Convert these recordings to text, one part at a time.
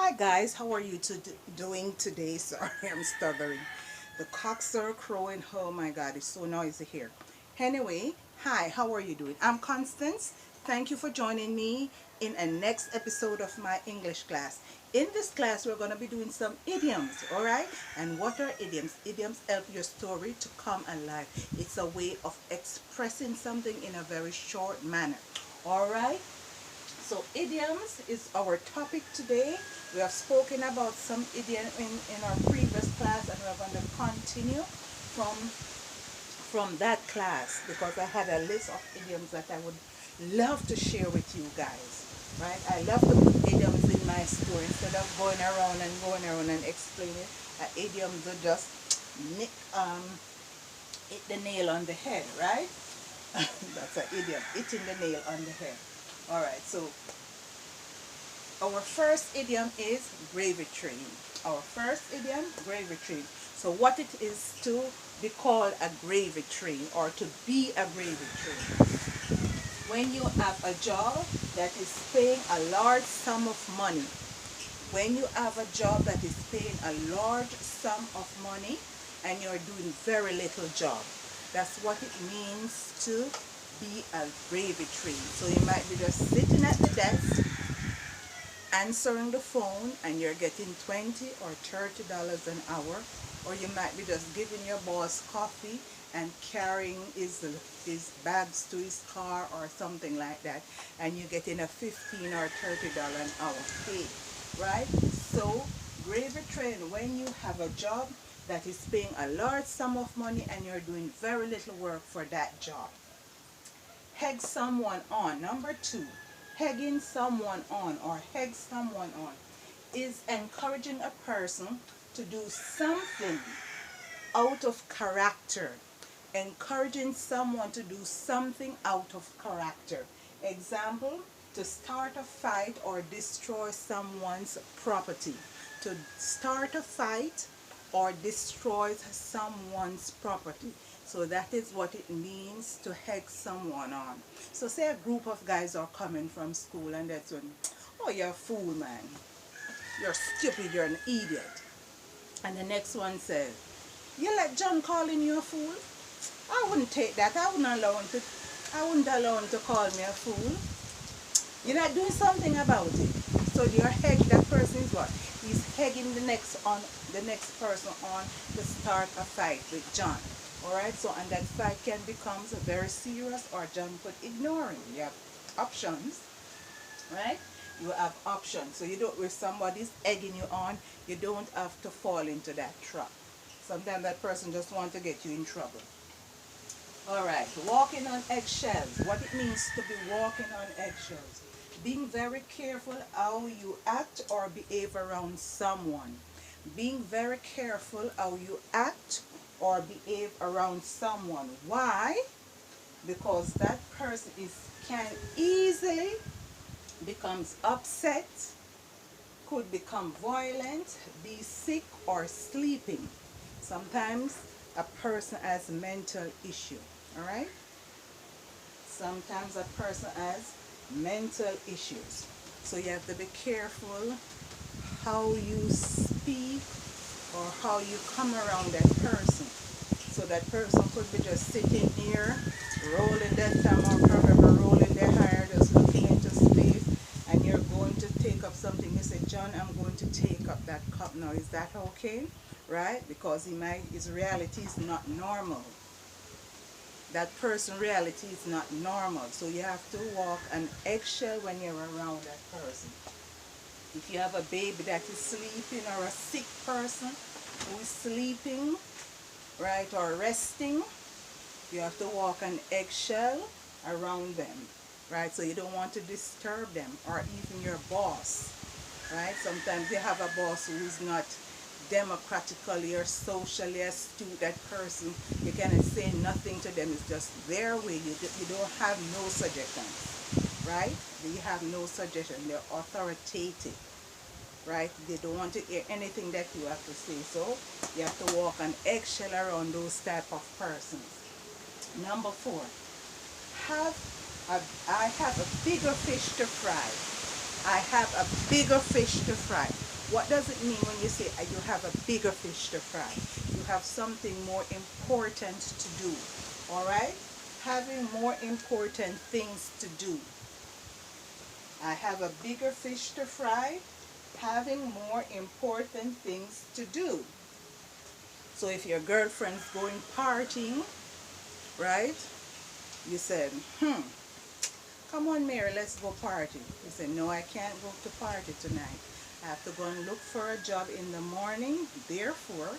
Hi guys, how are you doing today? Sorry, I'm stuttering. The cocks are crowing. Oh my god, it's so noisy here. Anyway, hi, how are you doing? I'm Constance. Thank you for joining me in a next episode of my English class. In this class, we're going to be doing some idioms, alright? And what are idioms? Idioms help your story to come alive. It's a way of expressing something in a very short manner, alright? So idioms is our topic today. We have spoken about some idiom in our previous class, and we're going to continue from that class because I had a list of idioms that I would love to share with you guys. Right? I love to put idioms in my story instead of going around and explaining. Idioms are just nick, hit the nail on the head, right? That's an idiom, hitting the nail on the head. All right, so our first idiom is gravy train. Our first idiom, gravy train. So what it is to be called a gravy train or to be a gravy train. When you have a job that is paying a large sum of money, when you have a job that is paying a large sum of money and you're doing very little job, that's what it means to be a gravy train. So you might be just sitting at the desk answering the phone and you're getting $20 or $30 an hour, or you might be just giving your boss coffee and carrying his bags to his car or something like that, and you're getting a $15 or $30 an hour pay, right? So gravy train, when you have a job that is paying a large sum of money and you're doing very little work for that job. Egg someone on. Number two, egging someone on or egg someone on is encouraging a person to do something out of character. Encouraging someone to do something out of character. Example, to start a fight or destroy someone's property. To start a fight or destroy someone's property. So that is what it means to egg someone on. So say a group of guys are coming from school and that's when, oh, you're a fool, man. You're stupid, you're an idiot. And the next one says, you let John calling you a fool? I wouldn't take that. I wouldn't allow him to call me a fool. You're not doing something about it. So your head, that person is what? He's egging the next person on to start a fight with John. Alright, so and that fight can become very serious, or John could ignore him. You have options, right? You have options. So you don't, if somebody's egging you on, you don't have to fall into that trap. Sometimes that person just wants to get you in trouble. Alright, walking on eggshells. What it means to be walking on eggshells. Being very careful how you act or behave around someone. Being very careful how you act or behave around someone. Why? Because that person can easily becomes upset, could become violent, be sick or sleeping. Sometimes a person has mental issue, all right? Sometimes a person has mental issues. So you have to be careful how you speak or how you come around that person. So that person could be just sitting here, rolling their thumb or probably rolling their hair, just looking into space, and you're going to take up something. You say, John, I'm going to take up that cup now. Is that okay? Right? Because his reality is not normal. That person's reality is not normal. So you have to walk an eggshell when you're around that person. If you have a baby that is sleeping or a sick person who is sleeping, right, or resting, you have to walk an eggshell around them, right? So you don't want to disturb them, or even your boss, right? Sometimes you have a boss who is not democratically or socially astute. That person, you cannot say nothing to them. It's just their way. You don't have no suggestions, right? You have no suggestion. They're authoritative, right? They don't want to hear anything that you have to say. So you have to walk an eggshell around those type of persons. Number 4, I have a bigger fish to fry. I have a bigger fish to fry. What does it mean when you say you have a bigger fish to fry? You have something more important to do. All right? Having more important things to do. I have a bigger fish to fry. Having more important things to do. So if your girlfriend's going partying, right? You said, come on, Mary, let's go party. You said, no, I can't go to party tonight. I have to go and look for a job in the morning. Therefore,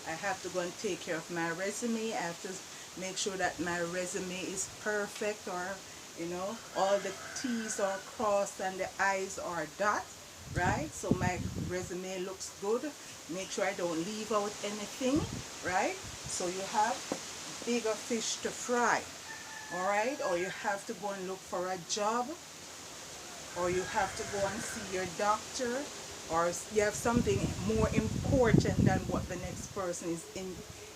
I have to go and take care of my resume. I have to make sure that my resume is perfect, or, you know, all the T's are crossed and the I's are dot, right? So my resume looks good. Make sure I don't leave out anything, right? So you have bigger fish to fry. All right, or you have to go and look for a job, or you have to go and see your doctor, or you have something more important than what the next person is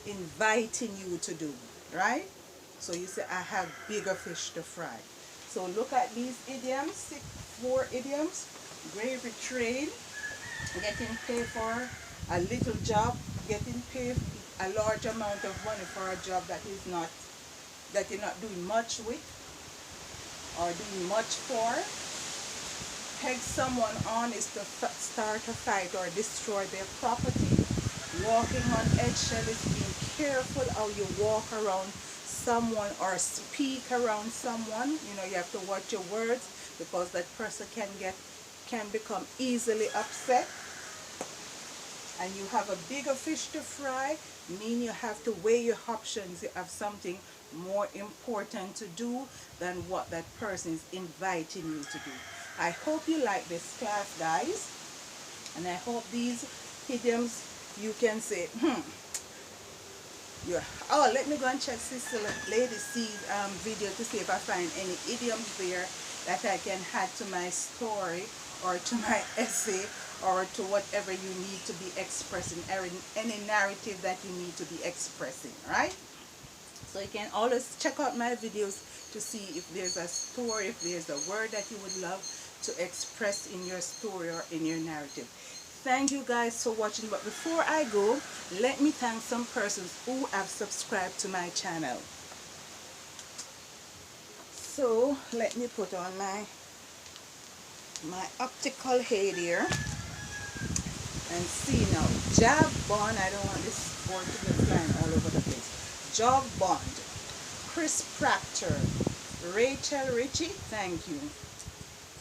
inviting you to do, right? So you say, I have bigger fish to fry. So look at these idioms, 4 idioms. Gravy train, getting paid for a little job, getting paid a large amount of money for a job that is not, that you're not doing much with or doing much for. Peg someone on is to start a fight or destroy their property. Walking on eggshell is being careful how you walk around someone or speak around someone. You know, you have to watch your words, because that person can become easily upset. And you have a bigger fish to fry, mean you have to weigh your options. You have something more important to do than what that person is inviting you to do. I hope you like this class, guys, and I hope these idioms you can say, yeah. Oh, let me go and check Sister Lady C's video to see if I find any idioms there that I can add to my story or to my essay, or to whatever you need to be expressing, any narrative that you need to be expressing, right? So you can always check out my videos to see if there's a story, if there's a word that you would love to express in your story or in your narrative. Thank you guys for watching, but before I go, let me thank some persons who have subscribed to my channel. So let me put on my optical head here and see now. Job Bond, I don't want this board to be flying all over the place. Job Bond, Chris Proctor, Rachel Ritchie, thank you.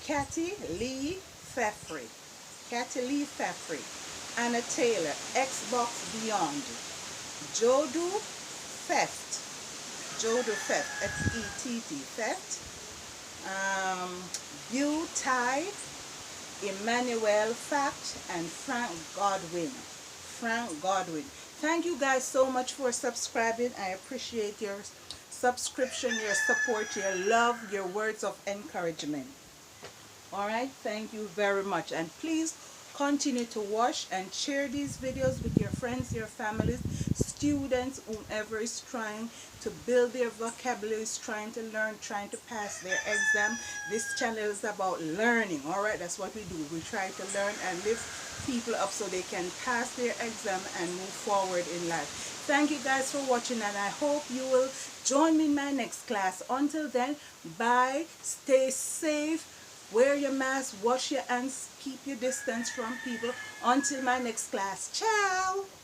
Kathy Lee Feffrey, Anna Taylor, Xbox Beyond, Jodu Theft, F-E-T-T, Theft, Bew Tai, Emmanuel Fact, and Frank Godwin. Thank you guys so much for subscribing. I appreciate your subscription, your support, your love, your words of encouragement. Alright, thank you very much, and please continue to watch and share these videos with your friends, your families, students, whomever is trying to build their vocabulary, is trying to learn, trying to pass their exam. This channel is about learning. Alright, that's what we do. We try to learn and lift people up so they can pass their exam and move forward in life. Thank you guys for watching, and I hope you will join me in my next class. Until then, bye, stay safe, wear your mask, wash your hands, keep your distance from people. Until my next class. Ciao!